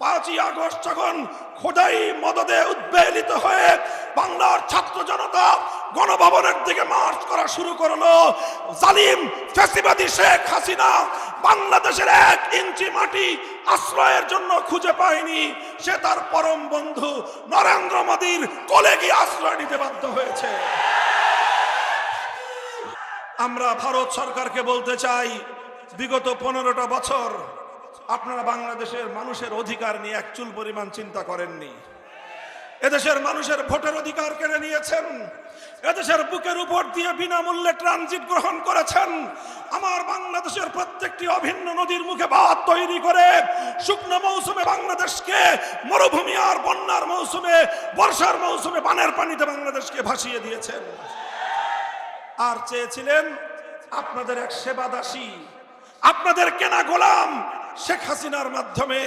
5ই August যখন খোদাই মদদে উদ্বেলিত হয়ে বাংলার ছাত্র জনতা গণভবনের দিকে মার্চ করা শুরু করলো, জালিম ফ্যাসিবাদী শেখ হাসিনা বাংলাদেশের 1 ইঞ্চি মাটি আশ্রয়ের জন্য খুঁজে পায়নি। সে তার পরম বন্ধু নরেন্দ্র মোদীর কোলে গিয়ে আশ্রয় নিতে বাধ্য হয়েছে। আমরা ভারত সরকারকে বলতে চাই, বিগত 15টা বছর আপনারা বাংলাদেশের মানুষের অধিকার নিয়ে এক চুল পরিমাণ চিন্তা করেননি। এদেশের মানুষের ভোটের অধিকার কেড়ে নিয়েছেন। এদেশের বুকের উপর দিয়ে বিনামূল্যে ট্রানজিট গ্রহণ করেছেন। আমার বাংলাদেশের প্রত্যেকটি অভিন্ন নদীর মুখে বাঁধ তৈরি করে শুকনো মৌসুমে বাংলাদেশকে মরুভূমি আর বন্যার মৌসুমে, বর্ষার মৌসুমে বানের পানিতে বাংলাদেশকে ভাসিয়ে দিয়েছেন। আর চেয়েছিলেন আপনাদের এক সেবাদাসী, আপনাদের কেনা গোলাম শেখ হাসিনার মাধ্যমে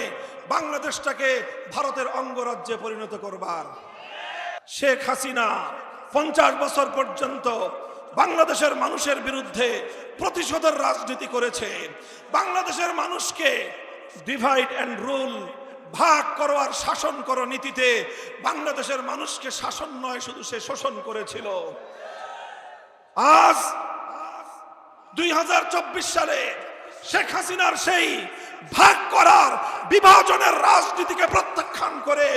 বাংলাদেশটাকে ভারতের অঙ্গরাজ্যে পরিণত করবার। শেখ হাসিনা 50 বছর পর্যন্ত বাংলাদেশের মানুষের বিরুদ্ধে প্রতিশোধের রাজনীতি করেছে। বাংলাদেশের মানুষকে ডিভাইড অ্যান্ড রুল, ভাগ করো আর শাসন করো নীতিতে বাংলাদেশের মানুষকে শাসন নয়, শুধু সে শোষণ করেছিল। আজ 2024 সালে শেখ হাসিনার সেই ভাগ করার, বিভাজনের রাজনীতিকে প্রত্যাখ্যান করে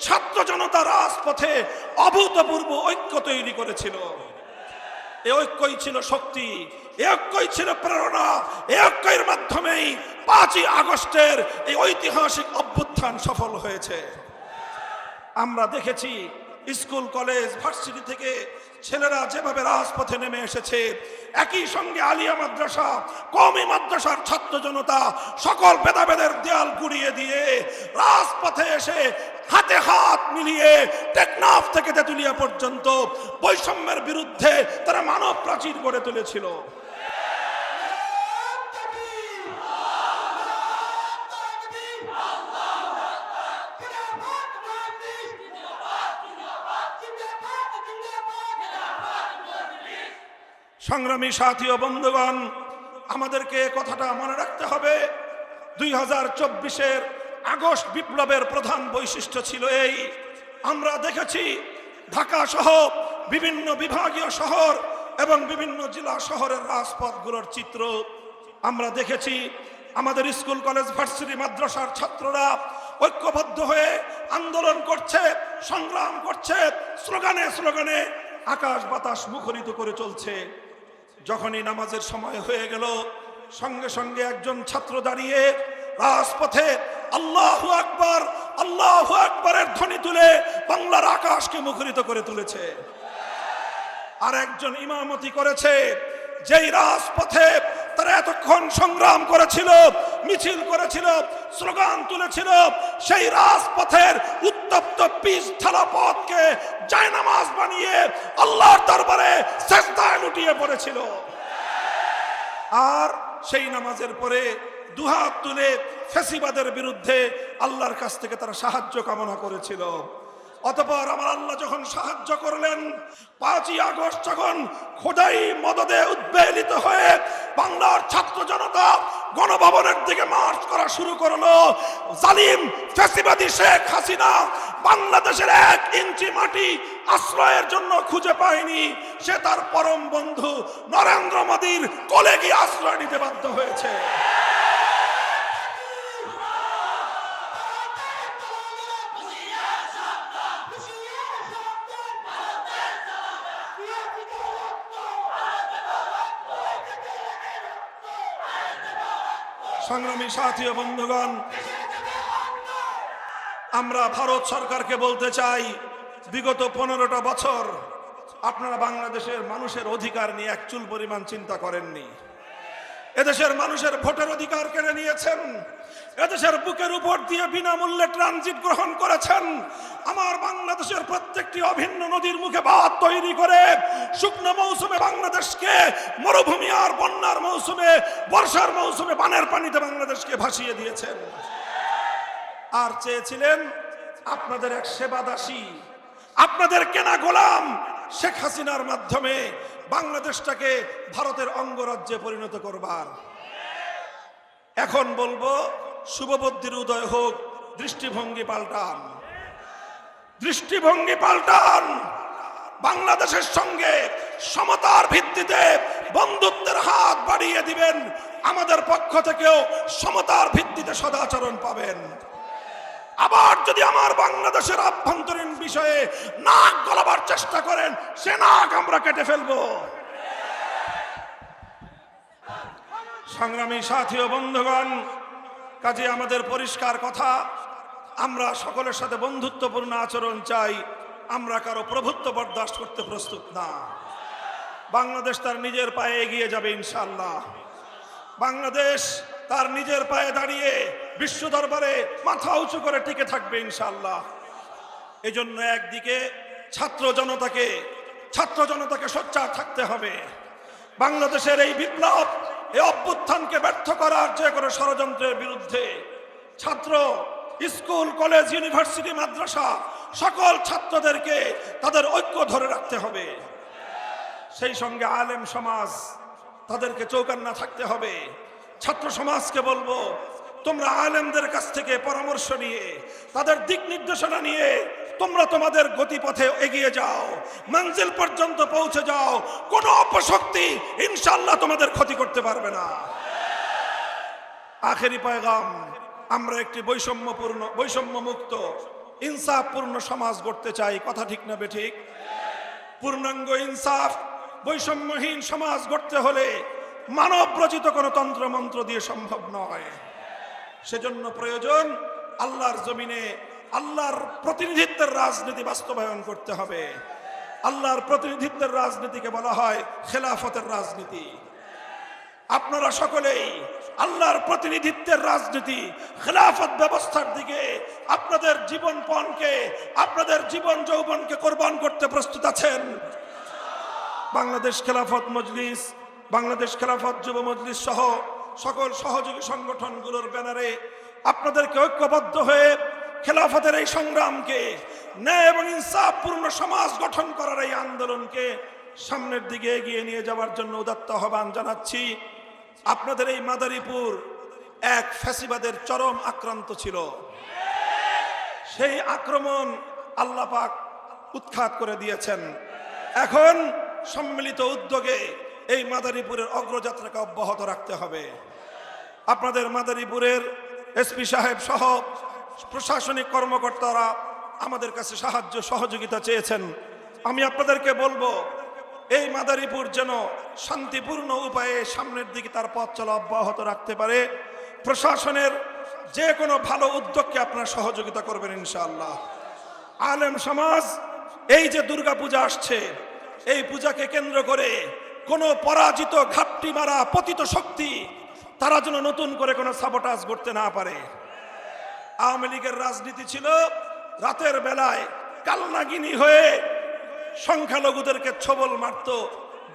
ছাত্র জনতা রাজপথে অভূতপূর্ব ঐক্য তৈরি করেছিল। এই ঐক্যই ছিল শক্তি, এই ঐক্যই ছিল প্রেরণা। এই ঐক্যের মাধ্যমেই 5ই আগস্টের এই ঐতিহাসিক অভ্যুত্থান সফল হয়েছে। আমরা দেখেছি স্কুল, কলেজ, ভার্সিটি থেকে ছেলেরা যেভাবে রাজপথে নেমে এসেছে, একই সঙ্গে আলিয়া মাদ্রাসা, কওমি মাদ্রাসার ছাত্র জনতা সকল ভেদাভেদের দেয়াল গুড়িয়ে দিয়ে রাজপথে এসে হাতে হাত মিলিয়ে টেকনাফ থেকে তেতুলিয়া পর্যন্ত বৈষম্যের বিরুদ্ধে তারা মানব প্রাচীর গড়ে তুলেছিল। সংগ্রামী সাথী ও বন্ধুগণ, আমাদেরকে কথাটা মনে রাখতে হবে, 2024-এর আগস্ট বিপ্লবের প্রধান বৈশিষ্ট্য ছিল এই। আমরা দেখেছি ঢাকা সহ বিভিন্ন বিভাগীয় শহর এবং বিভিন্ন জেলা শহরের রাজপথগুলোর চিত্র। আমরা দেখেছি আমাদের স্কুল, কলেজ, ভার্সিটি, মাদ্রাসার ছাত্ররা ঐক্যবদ্ধ হয়ে আন্দোলন করছে, সংগ্রাম করছে, স্লোগানে স্লোগানে আকাশ বাতাস মুখরিত করে চলছে। যখনই নামাজের সময় হয়ে গেল, সঙ্গে সঙ্গে একজন ছাত্র দাঁড়িয়ে রাজপথে আল্লাহু আকবার, আল্লাহু আকবারের ধ্বনি তুলে বাংলার আকাশকে মুখরিত করে তুলেছে। আর একজন ইমামতি করেছে, যেই রাজপথে তারা এতক্ষণ সংগ্রাম করেছিল, মিছিল করেছিল, স্লোগান তুলেছিল, সেই রাজপথের উত্তপ্ত পিচ ঢালা পথকে জায়নামাজ বানিয়ে আল্লাহর দরবারে সিজদায় লুটিয়ে পড়েছিল। আর সেই নামাজের পরে দুহাত তুলে ফ্যাসিবাদের বিরুদ্ধে আল্লাহর কাছ থেকে তারা সাহায্য কামনা করেছিল। অতঃপর আমার আল্লাহ যখন সাহায্য করলেন, 5ই আগস্ট যখন খোদাই মদদে উদ্বেলিত হয়ে বাংলার ছাত্র জনতা গণভবনের দিকে মার্চ করা শুরু করলো, জালিম ফ্যাসিবাদী শেখ হাসিনা বাংলাদেশের 1 ইঞ্চি মাটি আশ্রয়ের জন্য খুঁজে পায়নি। সে তার পরম বন্ধু নরেন্দ্র মোদীর কোলে গিয়ে আশ্রয় নিতে বাধ্য হয়েছে। সংগ্রামী সাথী ও বন্ধুগণ, আমরা ভারত সরকারকে বলতে চাই, বিগত 15টা বছর আপনারা বাংলাদেশের মানুষের অধিকার নিয়ে এক চুল পরিমাণ চিন্তা করেননি। এদেশের মানুষের ভোটের অধিকার কেড়ে নিয়েছেন। এদেশের বুকের উপর দিয়ে বিনামূল্যে ট্রানজিট গ্রহণ করেছেন। আমার বাংলাদেশের প্রত্যেকটি অভিন্ন নদীর মুখে বাঁধ তৈরি করে শুকনো মৌসুমে বাংলাদেশকে মরুভূমি আর বন্যার মৌসুমে, বর্ষার মৌসুমে বানের পানিতে বাংলাদেশকে ভাসিয়ে দিয়েছেন। আর চেয়েছিলেন আপনাদের এক সেবাদাসী, আপনাদের কেনা গোলাম শেখ হাসিনার মাধ্যমে বাংলাদেশটাকে ভারতের অঙ্গরাজ্যে পরিণত করবার। এখন বলবো, শুভবুদ্ধির উদয় হোক, দৃষ্টিভঙ্গি পাল্টান, দৃষ্টিভঙ্গি পাল্টান। বাংলাদেশের সঙ্গে সমতার ভিত্তিতে বন্ধুত্বের হাত বাড়িয়ে দিবেন, আমাদের পক্ষ থেকেও সমতার ভিত্তিতে সদাচরণ পাবেন। আবার যদি আমার বাংলাদেশের আভ্যন্তরীণ বিষয়ে নাক গলাবার চেষ্টা করেন, সে নাক আমরা কেটে ফেলবো। সংগ্রামী সাথী ও বন্ধুগণ, কাজে আমাদের পরিষ্কার কথা, আমরা সকলের সাথে বন্ধুত্বপূর্ণ আচরণ চাই, আমরা কারো প্রভুত্ব বরদাস্ত করতে প্রস্তুত না। বাংলাদেশ তার নিজের পায়ে এগিয়ে যাবে ইনশাআল্লাহ। বাংলাদেশ তার নিজের পায়ে দাঁড়িয়ে বিশ্ব দরবারে মাথা উঁচু করে টিকে থাকবে ইনশাআল্লাহ। এজন্য একদিকে ছাত্র জনতাকে সোচ্চার থাকতে হবে। বাংলাদেশের এই বিপ্লব, এই অভ্যুত্থানকে ব্যর্থ করার যে কোনো ষড়যন্ত্রের বিরুদ্ধে ছাত্র, স্কুল, কলেজ, ইউনিভার্সিটি, মাদ্রাসা সকল ছাত্রদেরকে তাদের ঐক্য ধরে রাখতে হবে। সেই সঙ্গে আলেম সমাজ, তাদেরকে চৌকান্না থাকতে হবে। ছাত্র সমাজকে বলবো, তোমরা আলেমদের কাছ থেকে পরামর্শ নিয়ে, তাদের দিক নির্দেশনা নিয়ে তোমরা তোমাদের গতিপথে এগিয়ে যাও, মঞ্জিল পর্যন্ত পৌঁছে যাও। কোনো অপশক্তি ইনশাআল্লাহ তোমাদের ক্ষতি করতে পারবে না। আখেরি পয়গাম, আমরা একটি বৈষম্যমুক্ত, ইনসাফপূর্ণ সমাজ গড়তে চাই। কথা ঠিক না বেঠিক? পূর্ণাঙ্গ ইনসাফ, বৈষম্যহীন সমাজ গড়তে হলে মানব রচিত কোনো তন্ত্র মন্ত্র দিয়ে সম্ভব নয়। সেজন্য প্রয়োজন আল্লাহর জমিনে আল্লাহর প্রতিনিধিত্বের রাজনীতি বাস্তবায়ন করতে হবে। আল্লাহর প্রতিনিধিত্বের রাজনীতিকে বলা হয় খেলাফতের রাজনীতি। আপনারা সকলেই আল্লাহর প্রতিনিধিত্বের রাজনীতি, খেলাফত ব্যবস্থার দিকে আপনাদের জীবনপণকে, আপনাদের জীবন যৌবনকে কোরবান করতে প্রস্তুত আছেন? বাংলাদেশ খেলাফত মজলিস, বাংলাদেশ খেলাফত যুব মজলিস সহ সকল সহযোগী সংগঠনগুলোর ব্যানারে আপনাদেরকে ঐক্যবদ্ধ হয়ে খেলাফতের এই সংগ্রামকে, ন্যায় এবং ইনসাফপূর্ণ সমাজ গঠন করার এই আন্দোলনকে সামনের দিকে এগিয়ে নিয়ে যাওয়ার জন্য উদাত্ত আহ্বান জানাচ্ছি। আপনাদের এই মাদারীপুর এক ফ্যাসিবাদের চরম আক্রান্ত ছিল। সেই আক্রমণ আল্লাহ পাক উৎখাত করে দিয়েছেন। এখন সম্মিলিত উদ্যোগে এই মাদারীপুরের অগ্রযাত্রাকে অব্যাহত রাখতে হবে। আপনাদের মাদারীপুরের এসপি সাহেব সহ প্রশাসনিক কর্মকর্তারা আমাদের কাছে সাহায্য সহযোগিতা চেয়েছেন। আমি আপনাদেরকে বলবো, এই মাদারীপুর যেন শান্তিপূর্ণ উপায়ে সামনের দিকে তার পথ চলা অব্যাহত রাখতে পারে। প্রশাসনের যে কোনো ভালো উদ্যোগকে আপনারা সহযোগিতা করবেন ইনশাআল্লাহ। আলেম সমাজ, এই যে দুর্গা পূজা আসছে, এই পূজাকে কেন্দ্র করে কোনো পরাজিত, ঘাপটি মারা, পতিত শক্তি তারা যেন নতুন করে কোনো সাবোটাজ করতে না পারে। আওয়ামী লীগের রাজনীতি ছিল রাতের বেলায় কালনাগিনী হয়ে সংখ্যালঘুদেরকে ছবল মারত,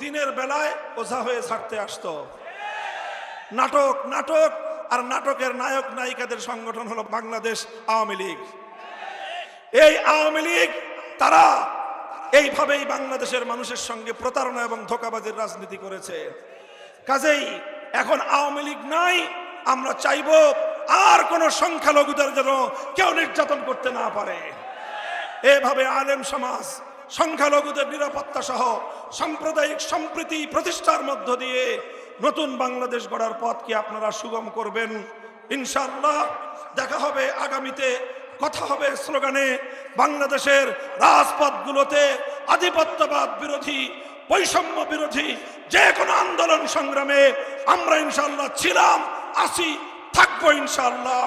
দিনের বেলায় ওঝা হয়ে ছাড়তে আসতো। নাটক নাটক আর নাটকের নায়ক নায়িকাদের সংগঠন হলো বাংলাদেশ আওয়ামী লীগ। এই আওয়ামী লীগ তারা এইভাবেই বাংলাদেশের মানুষের সঙ্গে প্রতারণা এবং ধোঁকাবাজির রাজনীতি করেছে। কাজেই এখন আওয়ামী লীগ নাই, আমরা চাইব আর কোন সংখ্যালঘুদের যেন কেউ নির্যাতন করতে না পারে। এভাবে আলেম সমাজ সংখ্যালঘুদের নিরাপত্তা সহ সাম্প্রদায়িক সম্প্রীতি প্রতিষ্ঠার মধ্য দিয়ে নতুন বাংলাদেশ গড়ার পথকে আপনারা সুগম করবেন ইনশাআল্লাহ। দেখা হবে আগামীতে, কথা হবে স্লোগানে। বাংলাদেশের রাজপথগুলোতে আধিপত্যবাদ বিরোধী, বৈষম্য বিরোধী যে কোনো আন্দোলন সংগ্রামে আমরা ইনশাআল্লাহ ছিলাম, আছি, থাকবো ইনশাআল্লাহ।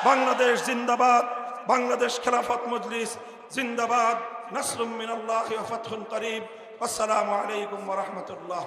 বাংলাদেশ জিন্দাবাদ, বাংলাদেশ খেলাফত মজলিস জিন্দাবাদ। নাসরুম মিনাল্লাহি ওয়া ফাতহুন করিব। আসসালামু আলাইকুম ওয়া রাহমাতুল্লাহ।